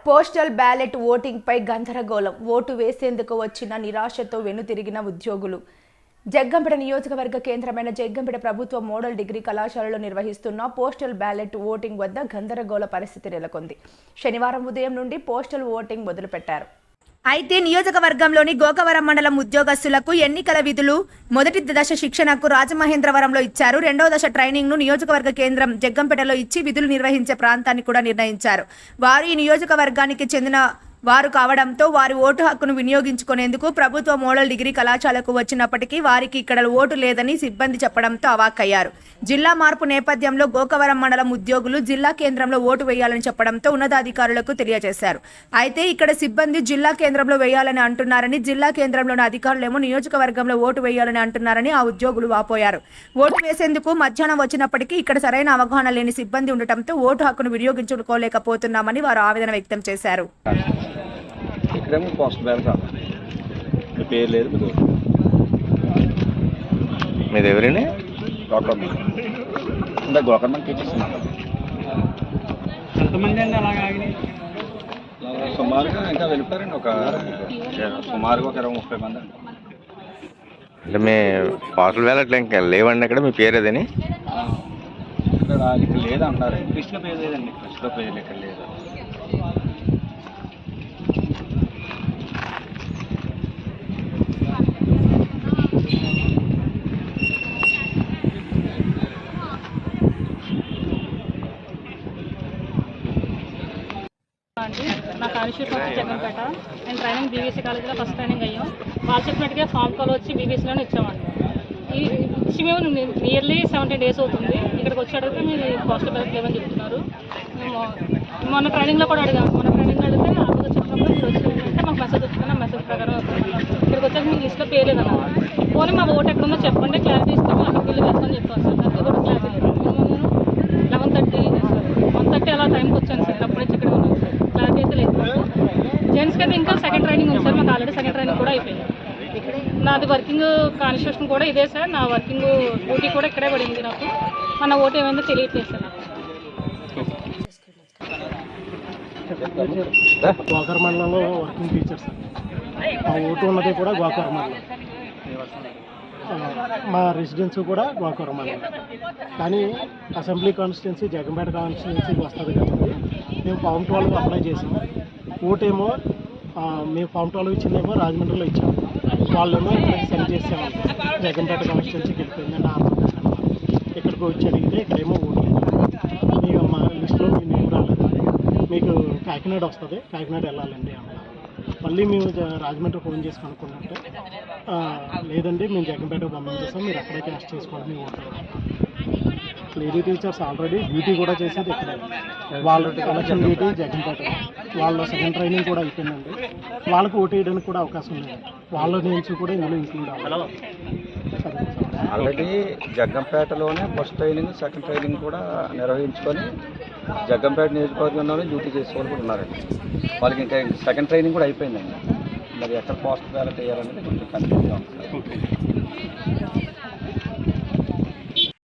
Postal ballot ఓటింగ్పై గందరగోళం. Vote వేసేందుకు వచ్చిన నిరాశతో వెనుతిరిగిన ఉద్యోగులు. జగ్గంపేట నియోజకవర్గ కేంద్రమైన జగ్గంపేట ప్రభుత్వ మోడల్ డిగ్రీ కళాశాలలో నిర్వహిస్తున్న పోస్టల్ బ్యాలెట్ ఓటింగ్ వద్ద గందరగోళ పరిస్థితి నెలకొంది. శనివారం ఉదయం నుండి పోస్టల్ ఓటింగ్ మొదలుపెట్టారు. అయితే నియోజకవర్గంలోని గోకవరం మండలం ఉద్యోగస్తులకు ఎన్నికల విధులు మొదటి దశ శిక్షణకు రాజమహేంద్రవరంలో ఇచ్చారు. రెండవ దశ ట్రైనింగ్ ను నియోజకవర్గ కేంద్రం జగ్గంపేటలో ఇచ్చి విధులు నిర్వహించే ప్రాంతాన్ని కూడా నిర్ణయించారు. వారు ఈ నియోజకవర్గానికి చెందిన వారు కావడంతో వారి ఓటు హక్కును వినియోగించుకునేందుకు ప్రభుత్వ మోడల్ డిగ్రీ కళాశాలకు వచ్చినప్పటికీ వారికి ఇక్కడ ఓటు లేదని సిబ్బంది చెప్పడంతో అవాక్కయ్యారు. జిల్లా మార్పు నేపథ్యంలో గోకవరం మండలం ఉద్యోగులు జిల్లా కేంద్రంలో ఓటు వేయాలని చెప్పడంతో ఉన్నతాధికారులకు తెలియజేశారు. అయితే ఇక్కడ సిబ్బంది జిల్లా కేంద్రంలో వేయాలని అంటున్నారని, జిల్లా కేంద్రంలోని అధికారులేమో నియోజకవర్గంలో ఓటు వేయాలని అంటున్నారని ఆ ఉద్యోగులు వాపోయారు. ఓటు వేసేందుకు మధ్యాహ్నం వచ్చినప్పటికీ ఇక్కడ సరైన అవగాహన లేని సిబ్బంది ఉండటంతో ఓటు హక్కును వినియోగించుకోలేకపోతున్నామని వారు ఆవేదన వ్యక్తం చేశారు. ఇక్కడేమో పోస్ట్ బ్యాలెట్ మీ పేరు లేదు, మీది ఎవరండి? గోకర్మ అంటే గోకర్మకి ఇచ్చేస్తున్నాను. ఎంతమంది అండి అలాగా? సుమారుగా ఇంకా వెళ్ళిపోయారండి, సుమారుగా ఒక 20-30 మంది అండి. అంటే మీ పోస్టల్ బ్యాలెట్లు ఇంకా లేవండి అక్కడ? మీ పేరు అదని ఇక్కడ లేదు అంటారు. లిస్ట్లో పేరు లేదండి, లిస్ట్లో పేరు ఇక్కడ లేదు. నా కాన్స్టిట్యూట్ వచ్చి జగ్గంపేట. నేను ట్రైనింగ్ బీవీసీ కాలేజీలో ఫస్ట్ ట్రైనింగ్ అయ్యాం. వాళ్ళు చెప్పినట్టుగా ఫామ్ కాల్ వచ్చి బీవీసీలోనే ఇచ్చామండి. ఈ ఇచ్చి మేము నియర్లీ 17 days అవుతుంది. ఇక్కడికి వచ్చి అడిగితే మీరు పోస్టల్ బ్యాలెట్ లేవని చెప్తున్నారు. మేము మొన్న ట్రైనింగ్లో కూడా అడిగాము. మొన్న ట్రైనింగ్లో అడిగితే ఆ రోజు చెప్పినప్పుడు మీరు వచ్చిందంటే మాకు మెసేజ్ వచ్చింది. మెసేజ్ ప్రకారం ఇక్కడికి వచ్చాక మీకు లిస్ట్లో పేరు లేదన్నారు. పోనీ మా ఓటు ఎక్కడుందో చెప్పండి, క్లారిటీ ఇస్తాము, అక్కడికి వెళ్ళి వేస్తామని చెప్పాను సార్. దానికి కూడా క్లారిటీ లేదు. 1:30 అలా టైంకి వచ్చాను సార్. అప్పటి నుంచి ఇక్కడ ఉన్నాను సార్. క్లారిటీ అయితే లేదు. జెంట్స్కి అయితే ఇంకా సెకండ్ ట్రైనింగ్ ఉంది సార్. మాకు ఆల్రెడీ సెకండ్ ట్రైనింగ్ కూడా అయిపోయింది. నాది వర్కింగ్ కాన్స్టిట్యూషన్ కూడా ఇదే సార్. నా వర్కింగ్ డ్యూటీ కూడా ఇక్కడే పడింది నాకు. మన ఓటు ఏమైందో తెలియట్లేదు సార్. గోకవరం మండలంలో వర్కింగ్ టీచర్ సార్. మా ఓటు ఉన్నది కూడా గోకవరం మండలం. మా రెసిడెన్స్ కూడా గోకవరం మండలం. కానీ అసెంబ్లీ కాన్స్టిట్యున్సీ జగ్గంపేట కాన్స్టిట్యున్సీకి వస్తుంది కాబట్టి మేము ఫామ్ 12 అప్లై చేసాము. ఓటేమో మేము ఫామ్ 12 ఇచ్చిందేమో రాజమండ్రిలో ఇచ్చాము. వాళ్ళేమో ఇక్కడికి సెండ్ చేసాము. జగ్గంపేట కాన్స్టిట్యున్సీకి వెళ్ళిపోయిందండి ఆంధ్రప్రదేశ్ అన్నమాట. ఇక్కడికి వచ్చి అడిగితే ఇక్కడేమో ఓటు మీకు మా లిస్టులో మీ నేమ్ రాలేదు, మీకు కాకినాడ వస్తుంది, కాకినాడ వెళ్ళాలండి అన్నారు. మళ్ళీ మేము రాజమండ్రి ఫోన్ చేసి కనుక్కుంటే లేదండి మేము జగ్గంపేటకు పంపించేస్తాం, మీరు అక్కడే క్యాష్ చేసుకోండి మీ vote. Lady teachers already duty కూడా చేసేది ఇక్కడ. వాళ్ళ ఎలక్షన్ డ్యూటీ జగ్గంపేట. వాళ్ళ సెకండ్ ట్రైనింగ్ కూడా అయిపోయిందండి. వాళ్ళకు ఓటు వేయడానికి కూడా అవకాశం ఉంది. వాళ్ళ నేమ్స్ కూడా ఇందులో ఇంక్లూడ్ అవ్వాలి. ఆల్రెడీ జగ్గంపేటలోనే ఫస్ట్ ట్రైనింగ్ సెకండ్ ట్రైనింగ్ కూడా నిర్వహించుకొని జగ్గంపేట నియోజకవర్గంలోనే డ్యూటీ చేసే వాళ్ళు కూడా ఉన్నారండి. వాళ్ళకి ఇంకా సెకండ్ ట్రైనింగ్ కూడా అయిపోయిందండి. మరి ఎక్కడ పోస్ట్ బ్యాలెట్ వేయాలనేది కొంచెం కన్ఫ్యూజ్గా ఉంది.